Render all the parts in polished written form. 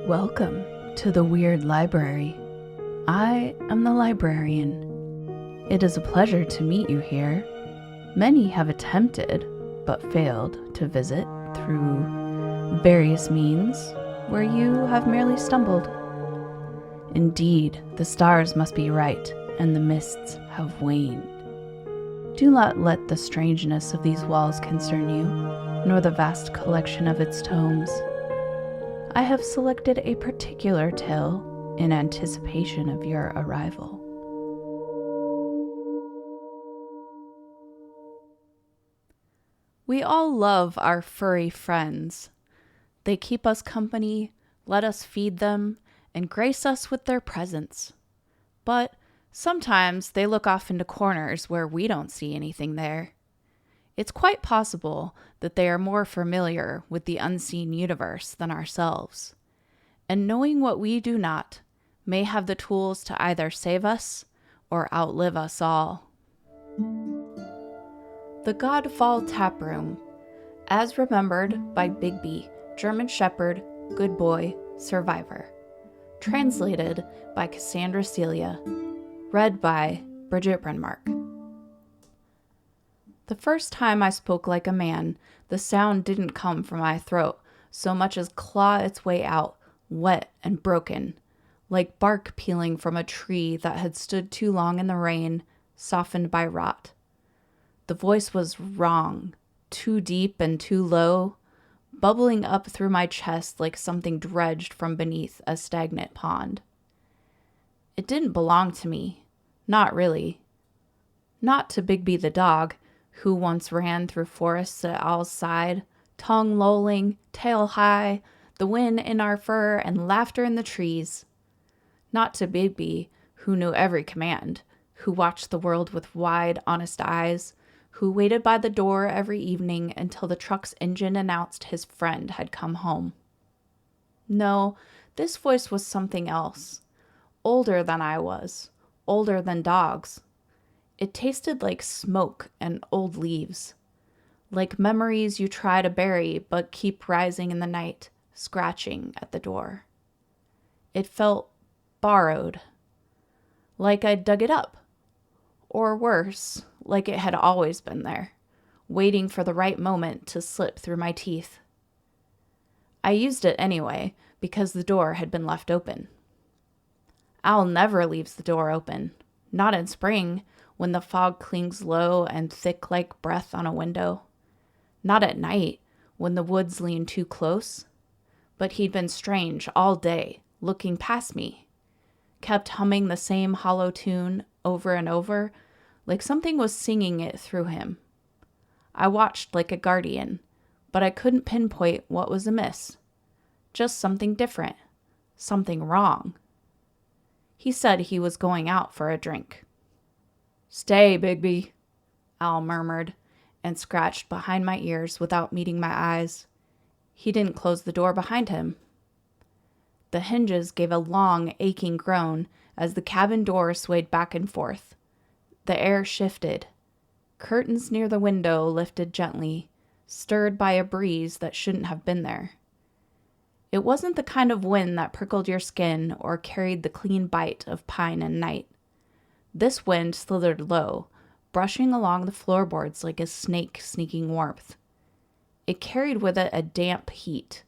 Welcome to the Weird Library. I am the librarian. It is a pleasure to meet you here. Many have attempted, but failed to visit through various means where you have merely stumbled. Indeed, the stars must be right, and the mists have waned. Do not let the strangeness of these walls concern you, nor the vast collection of its tomes. I have selected a particular tale in anticipation of your arrival. We all love our furry friends. They keep us company, let us feed them, and grace us with their presence. But sometimes they look off into corners where we don't see anything there. It's quite possible that they are more familiar with the unseen universe than ourselves, and knowing what we do not, may have the tools to either save us or outlive us all. The Godfall Taproom, as remembered by Bigby, German Shepherd, Good Boy, Survivor. Translated by Cassandra Celia. Read by Bridget Brenmark. The first time I spoke like a man, the sound didn't come from my throat so much as claw its way out, wet and broken, like bark peeling from a tree that had stood too long in the rain, softened by rot. The voice was wrong, too deep and too low, bubbling up through my chest like something dredged from beneath a stagnant pond. It didn't belong to me, not really. Not to Bigby the dog, who once ran through forests at Owl's side, tongue lolling, tail high, the wind in our fur and laughter in the trees. Not to Bigby, who knew every command, who watched the world with wide, honest eyes, who waited by the door every evening until the truck's engine announced his friend had come home. No, this voice was something else. Older than I was, older than dogs. It tasted like smoke and old leaves, like memories you try to bury but keep rising in the night, scratching at the door. It felt borrowed, like I'd dug it up, or worse, like it had always been there, waiting for the right moment to slip through my teeth. I used it anyway, because the door had been left open. Owl never leaves the door open, not in spring, when the fog clings low and thick like breath on a window. Not at night, when the woods lean too close. But he'd been strange all day, looking past me. Kept humming the same hollow tune over and over, like something was singing it through him. I watched like a guardian, but I couldn't pinpoint what was amiss. Just something different, something wrong. He said he was going out for a drink. "Stay, Bigby," Owl murmured, and scratched behind my ears without meeting my eyes. He didn't close the door behind him. The hinges gave a long, aching groan as the cabin door swayed back and forth. The air shifted. Curtains near the window lifted gently, stirred by a breeze that shouldn't have been there. It wasn't the kind of wind that prickled your skin or carried the clean bite of pine and night. This wind slithered low, brushing along the floorboards like a snake sneaking warmth. It carried with it a damp heat,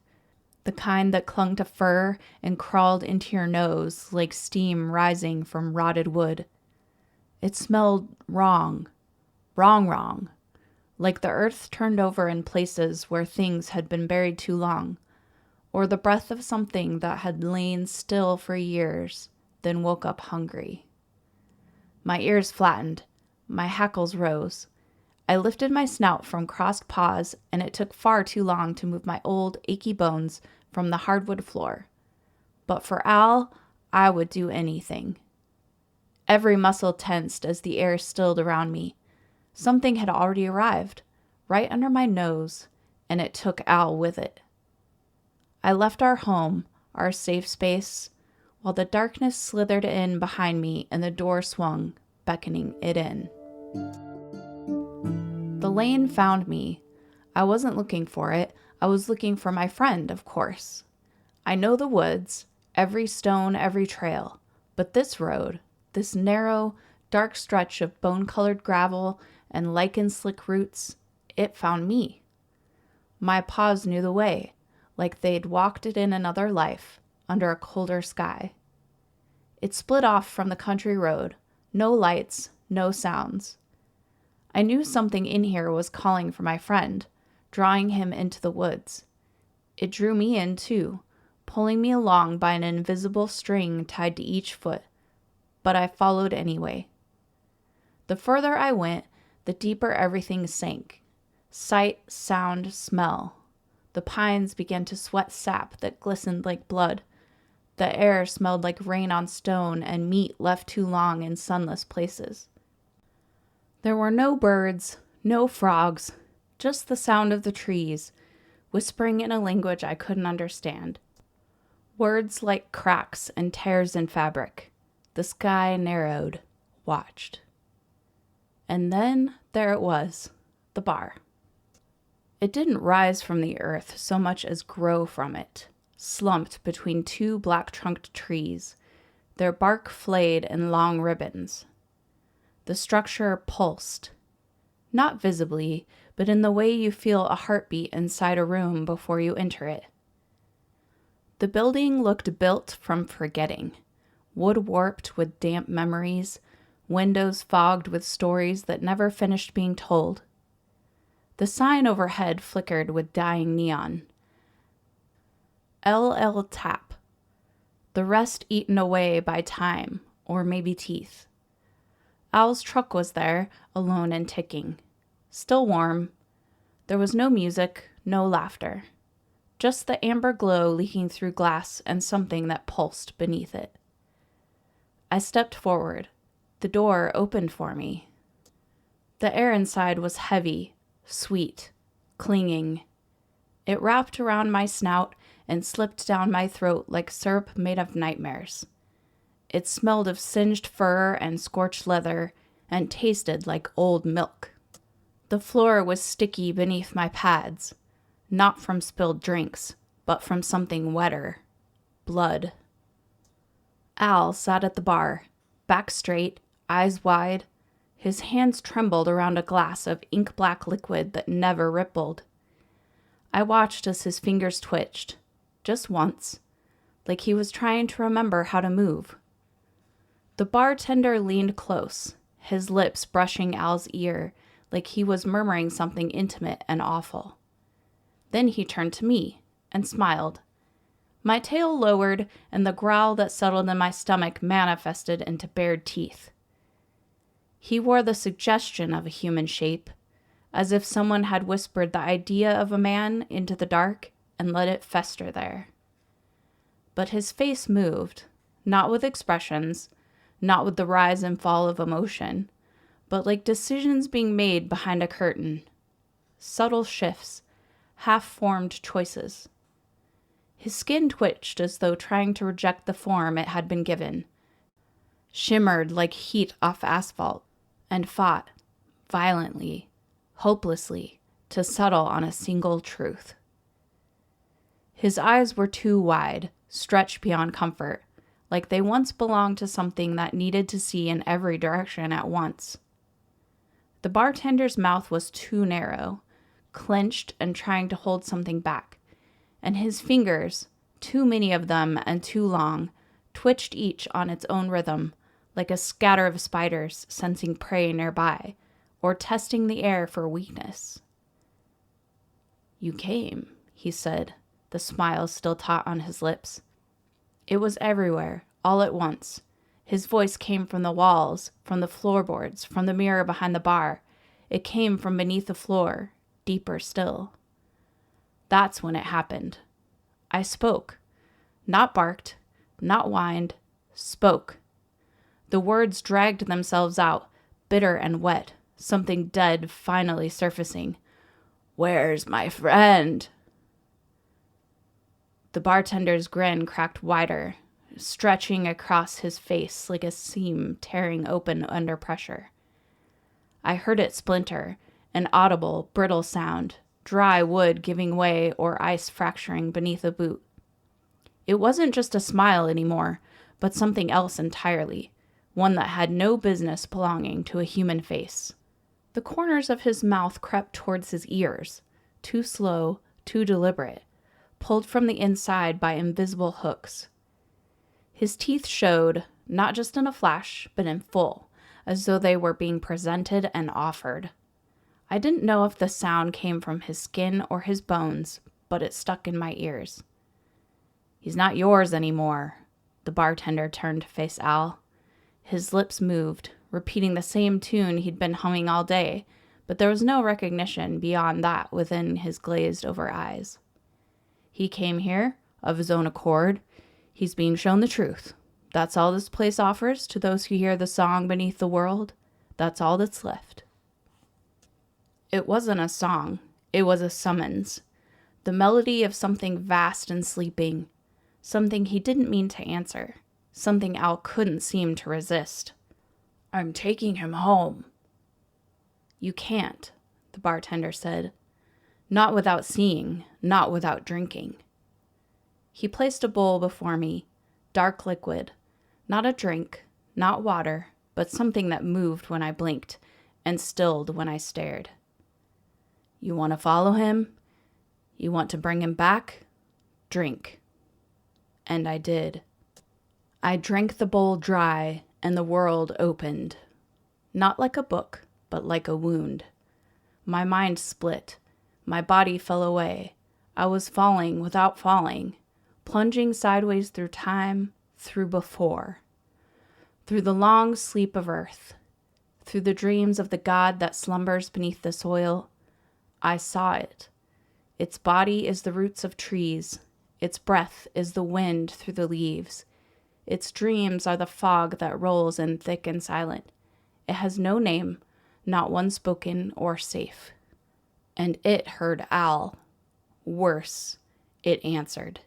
the kind that clung to fur and crawled into your nose like steam rising from rotted wood. It smelled wrong, like the earth turned over in places where things had been buried too long, or the breath of something that had lain still for years, then woke up hungry. My ears flattened. My hackles rose. I lifted my snout from crossed paws, and it took far too long to move my old, achy bones from the hardwood floor. But for Owl, I would do anything. Every muscle tensed as the air stilled around me. Something had already arrived, right under my nose, and it took Owl with it. I left our home, our safe space, while the darkness slithered in behind me and the door swung, beckoning it in. The lane found me. I wasn't looking for it. I was looking for my friend, of course. I know the woods, every stone, every trail, but this road, this narrow, dark stretch of bone-colored gravel and lichen-slick roots, it found me. My paws knew the way, like they'd walked it in another life, under a colder sky. It split off from the country road, no lights, no sounds. I knew something in here was calling for my friend, drawing him into the woods. It drew me in, too, pulling me along by an invisible string tied to each foot, but I followed anyway. The further I went, the deeper everything sank. Sight, sound, smell. The pines began to sweat sap that glistened like blood. The air smelled like rain on stone and meat left too long in sunless places. There were no birds, no frogs, just the sound of the trees, whispering in a language I couldn't understand. Words like cracks and tears in fabric. The sky narrowed, watched. And then there it was, the bar. It didn't rise from the earth so much as grow from it, slumped between two black-trunked trees, their bark flayed in long ribbons. The structure pulsed, not visibly, but in the way you feel a heartbeat inside a room before you enter it. The building looked built from forgetting, wood warped with damp memories, windows fogged with stories that never finished being told. The sign overhead flickered with dying neon. LL Tap. The rest eaten away by time, or maybe teeth. Al's truck was there, alone and ticking. Still warm. There was no music, no laughter. Just the amber glow leaking through glass and something that pulsed beneath it. I stepped forward. The door opened for me. The air inside was heavy, sweet, clinging. It wrapped around my snout and slipped down my throat like syrup made of nightmares. It smelled of singed fur and scorched leather and tasted like old milk. The floor was sticky beneath my pads, not from spilled drinks, but from something wetter. Blood. Al sat at the bar, back straight, eyes wide. His hands trembled around a glass of ink-black liquid that never rippled. I watched as his fingers twitched, just once, like he was trying to remember how to move. The bartender leaned close, his lips brushing Al's ear like he was murmuring something intimate and awful. Then he turned to me and smiled. My tail lowered, and the growl that settled in my stomach manifested into bared teeth. He wore the suggestion of a human shape, as if someone had whispered the idea of a man into the dark and let it fester there. But his face moved, not with expressions, not with the rise and fall of emotion, but like decisions being made behind a curtain. Subtle shifts, half-formed choices. His skin twitched as though trying to reject the form it had been given, shimmered like heat off asphalt, and fought, violently, hopelessly, to settle on a single truth. His eyes were too wide, stretched beyond comfort, like they once belonged to something that needed to see in every direction at once. The bartender's mouth was too narrow, clenched and trying to hold something back, and his fingers, too many of them and too long, twitched each on its own rhythm, like a scatter of spiders sensing prey nearby, or testing the air for weakness. "You came," he said, the smile still taut on his lips. It was everywhere, all at once. His voice came from the walls, from the floorboards, from the mirror behind the bar. It came from beneath the floor, deeper still. That's when it happened. I spoke. Not barked, not whined, spoke. The words dragged themselves out, bitter and wet, something dead finally surfacing. "Where's my friend?" The bartender's grin cracked wider, stretching across his face like a seam tearing open under pressure. I heard it splinter, an audible, brittle sound, dry wood giving way or ice fracturing beneath a boot. It wasn't just a smile anymore, but something else entirely, one that had no business belonging to a human face. The corners of his mouth crept towards his ears, too slow, too deliberate, pulled from the inside by invisible hooks. His teeth showed, not just in a flash, but in full, as though they were being presented and offered. I didn't know if the sound came from his skin or his bones, but it stuck in my ears. "He's not yours anymore." The bartender turned to face Al. His lips moved, repeating the same tune he'd been humming all day, but there was no recognition beyond that within his glazed-over eyes. "He came here, of his own accord. He's being shown the truth. That's all this place offers to those who hear the song beneath the world. That's all that's left." It wasn't a song. It was a summons. The melody of something vast and sleeping. Something he didn't mean to answer. Something Al couldn't seem to resist. "I'm taking him home." "You can't," the bartender said. "Not without seeing, not without drinking." He placed a bowl before me, dark liquid. Not a drink, not water, but something that moved when I blinked and stilled when I stared. "You want to follow him? You want to bring him back? Drink." And I did. I drank the bowl dry, and the world opened. Not like a book, but like a wound. My mind split. My body fell away. I was falling without falling, plunging sideways through time, through before. Through the long sleep of earth. Through the dreams of the God that slumbers beneath the soil. I saw it. Its body is the roots of trees. Its breath is the wind through the leaves. Its dreams are the fog that rolls in thick and silent. It has no name, not one spoken or safe. And it heard Al. Worse, it answered.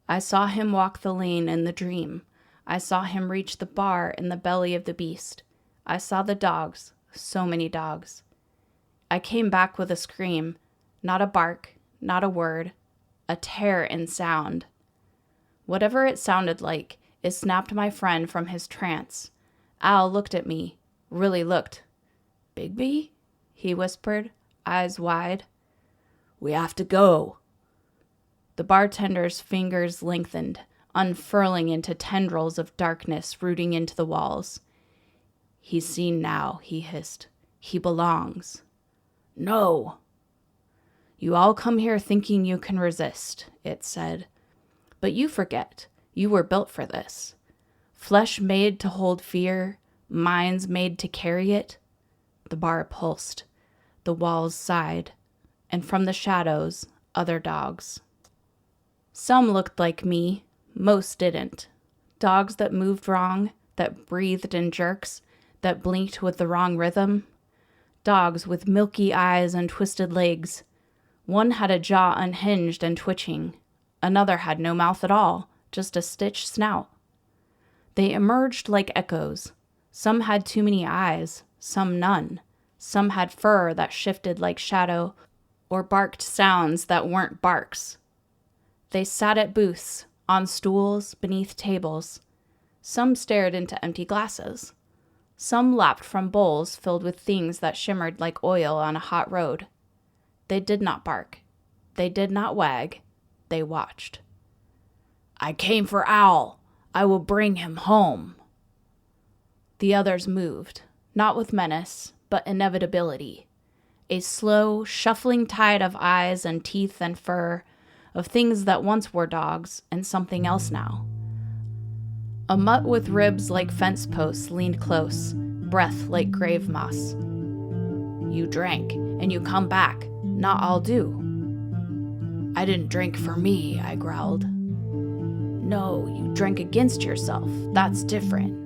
I saw him walk the lane in the dream. I saw him reach the bar in the belly of the beast. I saw the dogs, so many dogs. I came back with a scream, not a bark, not a word, a tear in sound. Whatever it sounded like, it snapped my friend from his trance. Al looked at me, really looked. "Bigby?" he whispered, eyes wide. "We have to go." The bartender's fingers lengthened, unfurling into tendrils of darkness rooting into the walls. "He's seen now," he hissed. "He belongs." "No." "You all come here thinking you can resist," it said. "But you forget. You were built for this. Flesh made to hold fear, minds made to carry it." The bar pulsed. The walls sighed. And from the shadows, other dogs. Some looked like me. Most didn't. Dogs that moved wrong, that breathed in jerks, that blinked with the wrong rhythm. Dogs with milky eyes and twisted legs. One had a jaw unhinged and twitching. Another had no mouth at all, just a stitched snout. They emerged like echoes. Some had too many eyes, some none. Some had fur that shifted like shadow, or barked sounds that weren't barks. They sat at booths, on stools, beneath tables. Some stared into empty glasses. Some lapped from bowls filled with things that shimmered like oil on a hot road. They did not bark. They did not wag. They watched. "I came for Owl. I will bring him home." The others moved, not with menace, but inevitability. A slow, shuffling tide of eyes and teeth and fur, of things that once were dogs and something else now. A mutt with ribs like fence posts leaned close, breath like grave moss. "You drank, and you come back. Not all do." "I didn't drink for me," I growled. "No, you drank against yourself. That's different."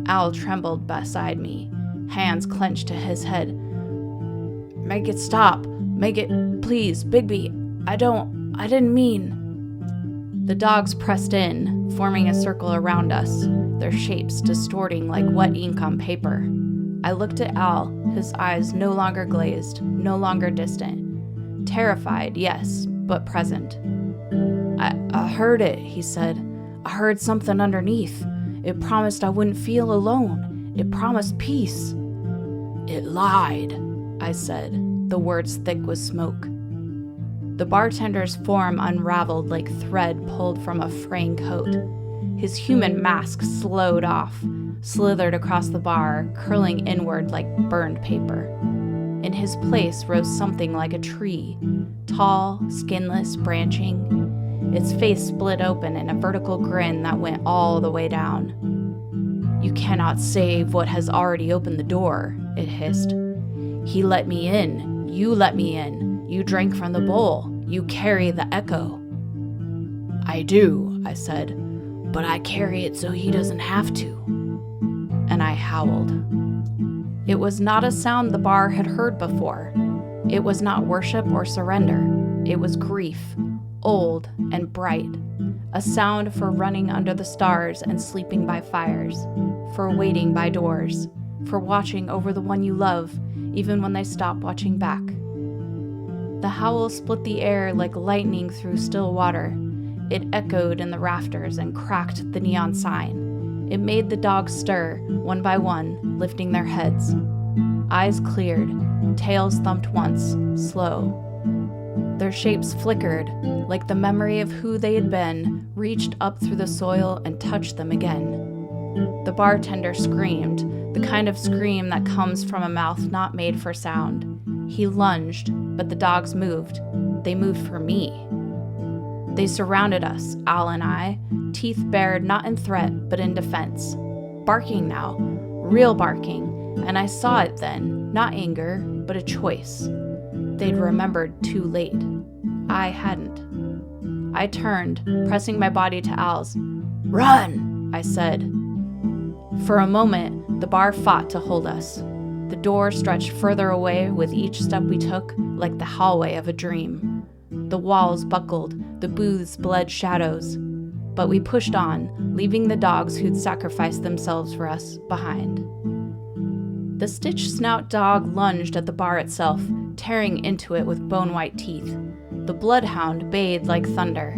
Al trembled beside me, hands clenched to his head. "Make it stop. Make it, please, Bigby. I didn't mean." The dogs pressed in, forming a circle around us, their shapes distorting like wet ink on paper. I looked at Al, his eyes no longer glazed, no longer distant. Terrified, yes, but present. I heard it, he said. I heard something underneath. It promised I wouldn't feel alone. It promised peace. It lied, I said, the words thick with smoke. The bartender's form unraveled like thread pulled from a fraying coat. His human mask slowed off, slithered across the bar, curling inward like burned paper. In his place rose something like a tree, tall, skinless, branching. Its face split open in a vertical grin that went all the way down. You cannot save what has already opened the door, it hissed. He let me in. You let me in. You drank from the bowl. You carry the echo. I do, I said, but I carry it so he doesn't have to. And I howled. It was not a sound the bar had heard before. It was not worship or surrender. It was grief, old and bright. A sound for running under the stars and sleeping by fires, for waiting by doors, for watching over the one you love, even when they stop watching back. The howl split the air like lightning through still water. It echoed in the rafters and cracked the neon sign. It made the dogs stir, one by one, lifting their heads. Eyes cleared, tails thumped once, slow. Their shapes flickered, like the memory of who they had been, reached up through the soil and touched them again. The bartender screamed, the kind of scream that comes from a mouth not made for sound. He lunged, but the dogs moved. They moved for me. They surrounded us, Al and I, teeth bared not in threat, but in defense. Barking now, real barking, and I saw it then, not anger, but a choice. They'd remembered too late. I hadn't. I turned, pressing my body to Al's. Run, I said. For a moment, the bar fought to hold us. The door stretched further away with each step we took, like the hallway of a dream. The walls buckled, the booths bled shadows. But we pushed on, leaving the dogs who'd sacrificed themselves for us behind. The stitched snout dog lunged at the bar itself, tearing into it with bone-white teeth. The bloodhound bayed like thunder.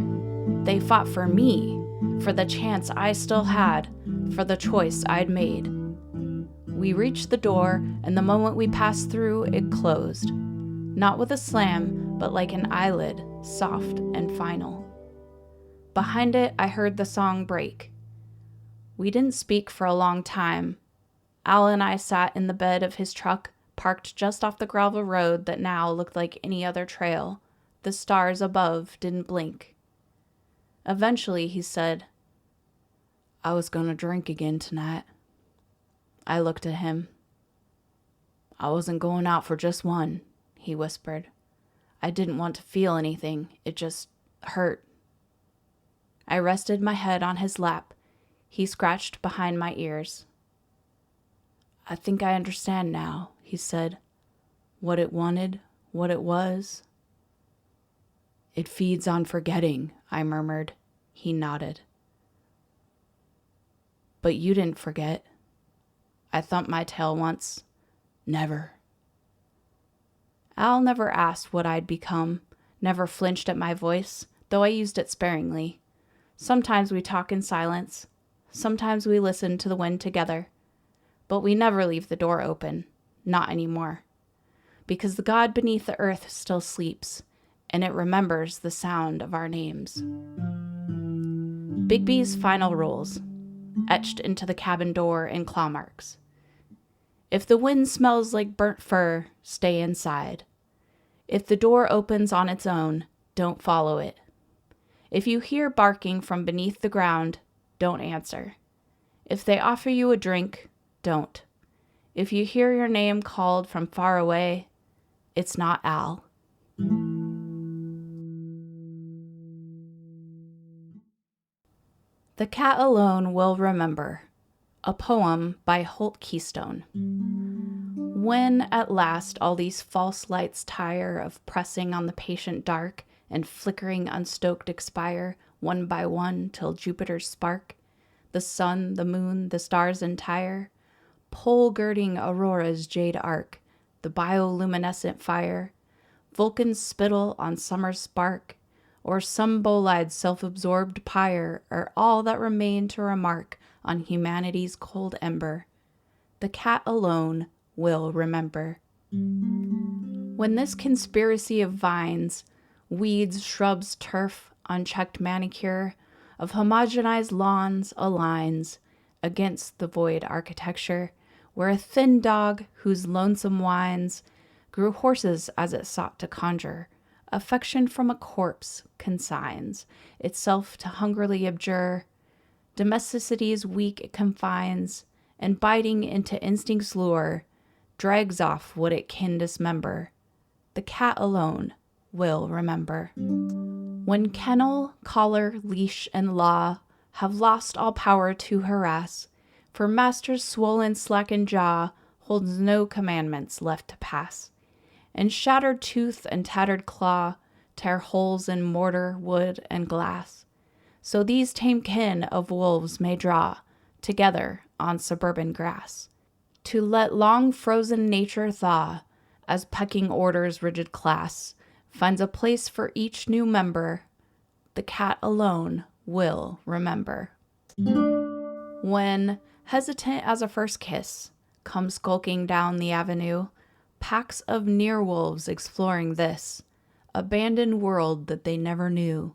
They fought for me, for the chance I still had, for the choice I'd made. We reached the door, and the moment we passed through, it closed. Not with a slam, but like an eyelid, soft and final. Behind it, I heard the song break. We didn't speak for a long time. Al and I sat in the bed of his truck, parked just off the gravel road that now looked like any other trail. The stars above didn't blink. Eventually, he said, I was gonna drink again tonight. I looked at him. I wasn't going out for just one, he whispered. I didn't want to feel anything. It just hurt. I rested my head on his lap. He scratched behind my ears. I think I understand now, he said. What it wanted, what it was. It feeds on forgetting, I murmured. He nodded. But you didn't forget. I thumped my tail once. Never. Al never asked what I'd become, never flinched at my voice, though I used it sparingly. Sometimes we talk in silence. Sometimes we listen to the wind together. But we never leave the door open. Not anymore. Because the God beneath the earth still sleeps, and it remembers the sound of our names. Bigby's final rules, etched into the cabin door in claw marks. If the wind smells like burnt fur, stay inside. If the door opens on its own, don't follow it. If you hear barking from beneath the ground, don't answer. If they offer you a drink, don't. If you hear your name called from far away, it's not Al. The Cat Alone Will Remember, a poem by Holt Keystone. When, at last, all these false lights tire of pressing on the patient dark and flickering unstoked expire, one by one, till Jupiter's spark, the sun, the moon, the stars entire, pole-girding Aurora's jade arc, the bioluminescent fire, Vulcan's spittle on summer's spark, or some bolide self-absorbed pyre are all that remain to remark on humanity's cold ember. The cat alone will remember. When this conspiracy of vines, weeds, shrubs, turf, unchecked manicure, of homogenized lawns aligns against the void architecture, where a thin dog whose lonesome whines grew horses as it sought to conjure, affection from a corpse consigns itself to hungrily abjure, domesticity's weak it confines, and biting into instinct's lure, drags off what it can dismember. The cat alone will remember. When kennel, collar, leash, and law have lost all power to harass, for master's swollen, slackened jaw holds no commandments left to pass, and shattered tooth and tattered claw tear holes in mortar, wood, and glass, so these tame kin of wolves may draw together on suburban grass, to let long frozen nature thaw, as pecking order's rigid class finds a place for each new member. The cat alone will remember. When, hesitant as a first kiss, come skulking down the avenue, packs of near wolves exploring this abandoned world that they never knew,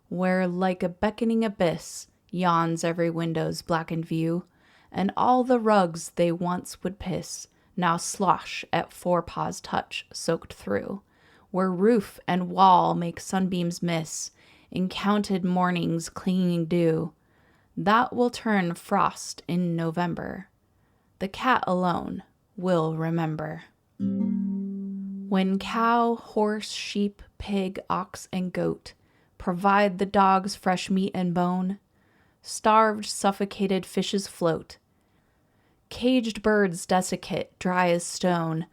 where like a beckoning abyss yawns every window's blackened view, and all the rugs they once would piss now slosh at forepaws touch soaked through, where roof and wall make sunbeams miss in counted mornings clinging dew, that will turn frost in November. The cat alone will remember. When cow, horse, sheep, pig, ox, and goat provide the dog's fresh meat and bone, starved, suffocated fishes float, caged birds desiccate, dry as stone,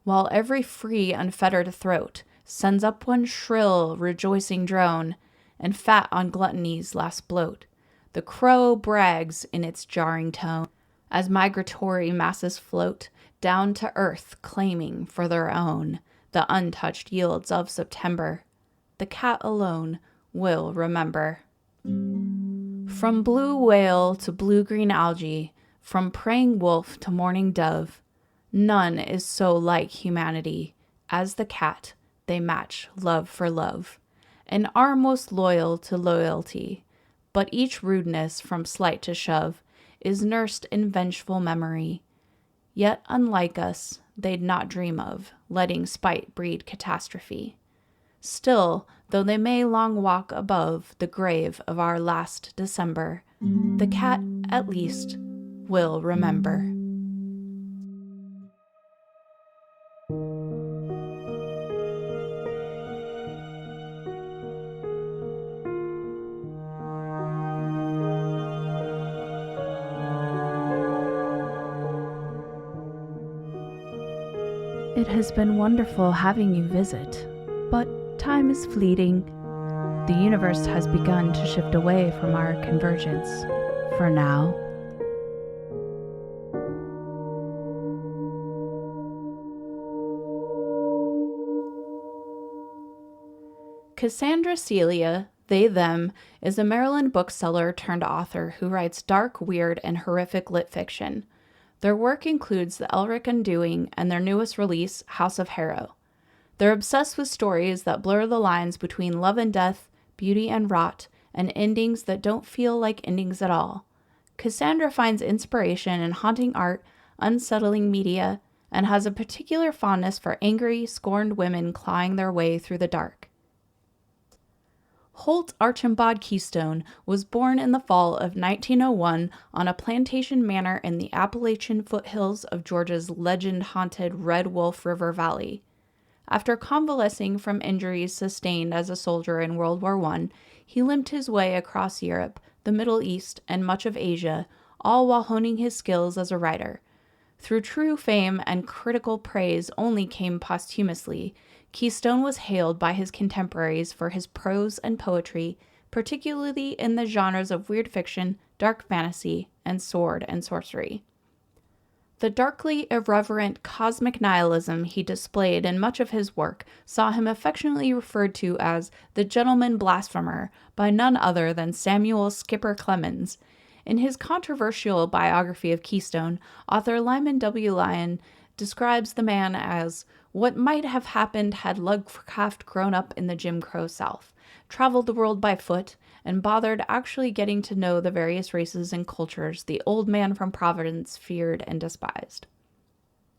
while every free, unfettered throat sends up one shrill, rejoicing drone, and fat on gluttony's last bloat, the crow brags in its jarring tone, as migratory masses float down to earth, claiming for their own the untouched yields of September. The cat alone will remember. From blue whale to blue-green algae, from praying wolf to mourning dove, none is so like humanity as the cat. They match love for love, and are most loyal to loyalty, but each rudeness from slight to shove is nursed in vengeful memory. Yet unlike us, they'd not dream of letting spite breed catastrophe. Still, though they may long walk above the grave of our last December, the cat, at least, will remember. It has been wonderful having you visit, but time is fleeting. The universe has begun to shift away from our convergence, for now. Cassandra Celia, they, them, is a Maryland bookseller turned author who writes dark, weird, and horrific lit fiction. Their work includes the Elric Undoing and their newest release, House of Harrow. They're obsessed with stories that blur the lines between love and death, beauty and rot, and endings that don't feel like endings at all. Cassandra finds inspiration in haunting art, unsettling media, and has a particular fondness for angry, scorned women clawing their way through the dark. Holt Archambaud Keystone was born in the fall of 1901 on a plantation manor in the Appalachian foothills of Georgia's legend-haunted Red Wolf River Valley. After convalescing from injuries sustained as a soldier in World War I, he limped his way across Europe, the Middle East, and much of Asia, all while honing his skills as a writer. Through true fame and critical praise only came posthumously, Keystone was hailed by his contemporaries for his prose and poetry, particularly in the genres of weird fiction, dark fantasy, and sword and sorcery. The darkly irreverent cosmic nihilism he displayed in much of his work saw him affectionately referred to as the gentleman blasphemer by none other than Samuel Skipper Clemens. In his controversial biography of Keystone, author Lyman W. Lyon describes the man as what might have happened had Lovecraft grown up in the Jim Crow South, traveled the world by foot, and bothered actually getting to know the various races and cultures the old man from Providence feared and despised.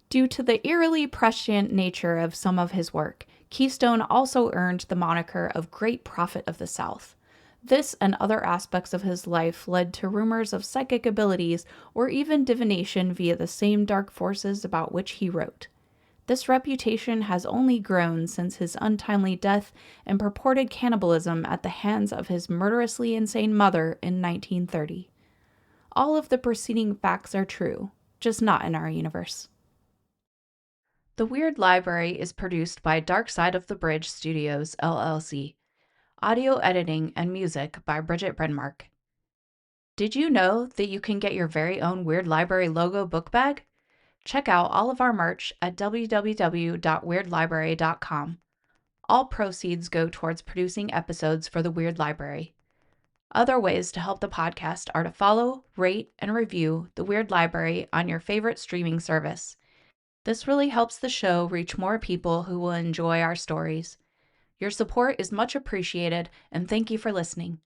Due to the eerily prescient nature of some of his work, Keystone also earned the moniker of Great Prophet of the South. This and other aspects of his life led to rumors of psychic abilities or even divination via the same dark forces about which he wrote. This reputation has only grown since his untimely death and purported cannibalism at the hands of his murderously insane mother in 1930. All of the preceding facts are true, just not in our universe. The Weird Library is produced by Dark Side of the Bridge Studios, LLC. Audio editing and music by Bridget Brenmark. Did you know that you can get your very own Weird Library logo book bag? Check out all of our merch at www.weirdlibrary.com. All proceeds go towards producing episodes for the Weird Library. Other ways to help the podcast are to follow, rate, and review the Weird Library on your favorite streaming service. This really helps the show reach more people who will enjoy our stories. Your support is much appreciated, and thank you for listening.